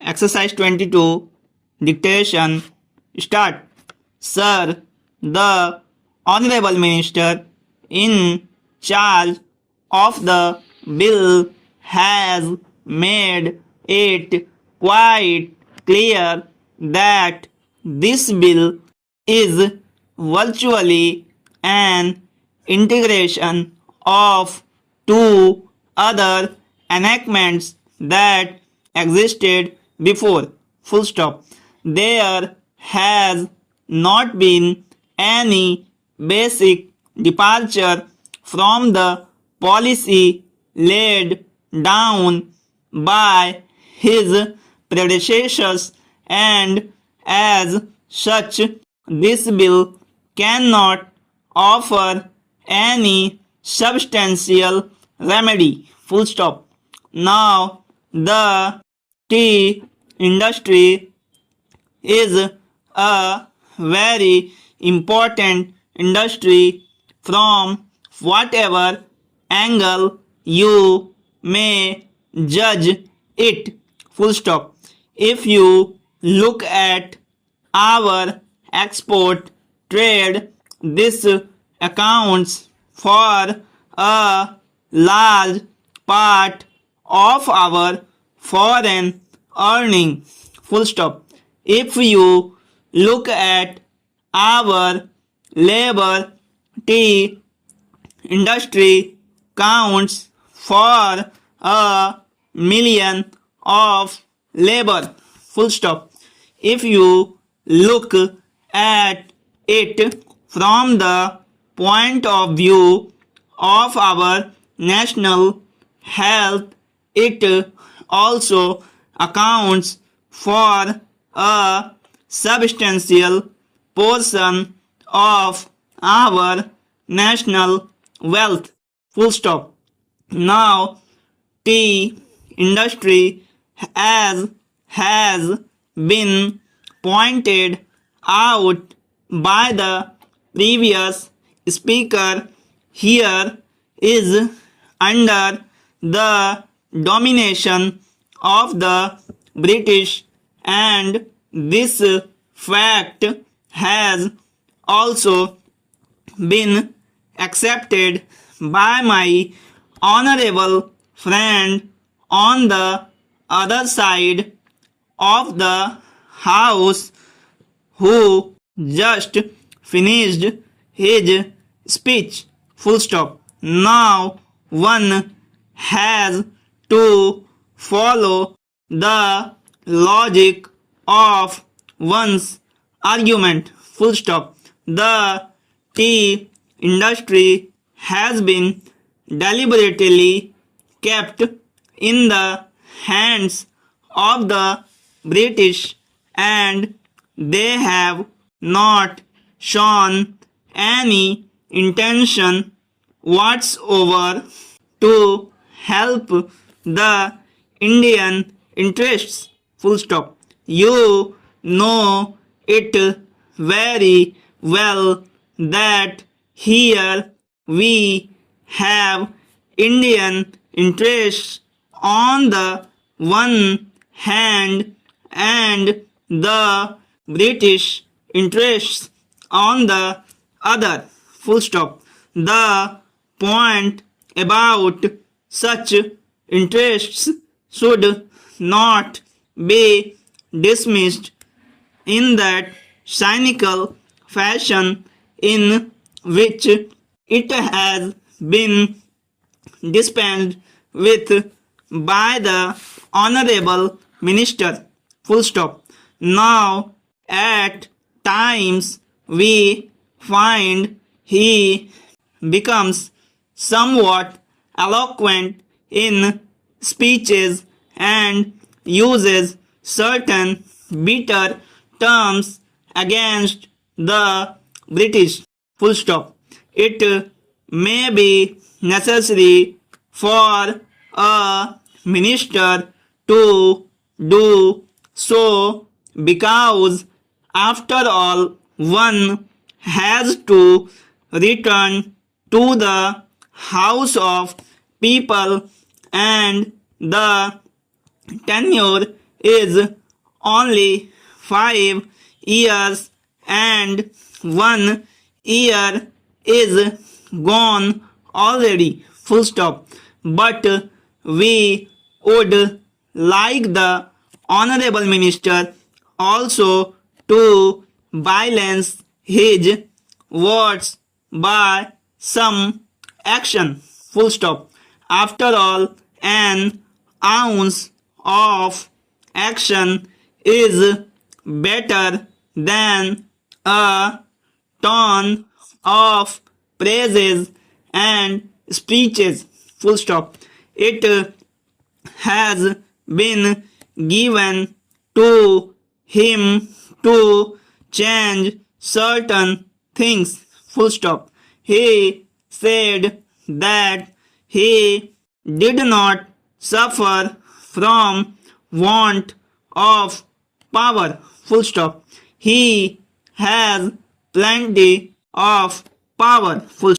Exercise 22. Dictation. Start. Sir, the Honorable Minister in charge of the bill has made it quite clear that this bill is virtually an integration of two other enactments that existed before. Full stop. There has not been any basic departure from the policy laid down by his predecessors, and as such, this bill cannot offer any substantial remedy. Full stop. Now, the tea industry is a very important industry from whatever angle you may judge it. Full stop. If you look at our export trade, this accounts for a large part of our foreign earning. Full stop. If you look at our labor, tea industry counts for a million of labor. Full stop. If you look at it from the point of view of our national health, it also accounts for a substantial portion of our national wealth. Full stop. Now, tea industry, as has been pointed out by the previous speaker, here is under the domination of the British, and this fact has also been accepted by my honorable friend on the other side of the house, who just finished his speech. Full stop. Now one has to follow the logic of one's argument. Full stop. The tea industry has been deliberately kept in the hands of the British, and they have not shown any intention whatsoever to help the Indian interests. Full stop. You know it very well that here we have Indian interests on the one hand and the British interests on the other. Full stop. The point about such interests should not be dismissed in that cynical fashion in which it has been dispensed with by the honorable minister. Full stop. Now, at times we find he becomes somewhat eloquent in speeches and uses certain bitter terms against the British. Full stop. It may be necessary for a minister to do so because, after all, one has to return to the house of people, and the tenure is only 5 years and 1 year is gone already. Full stop. But we would like the Honorable Minister also to balance his words by some action. Full stop. After all, an ounce of action is better than a ton of praises and speeches. Full stop. It has been given to him to change certain things. Full stop. He said that he did not suffer from want of power. Full stop. He has plenty of power. Full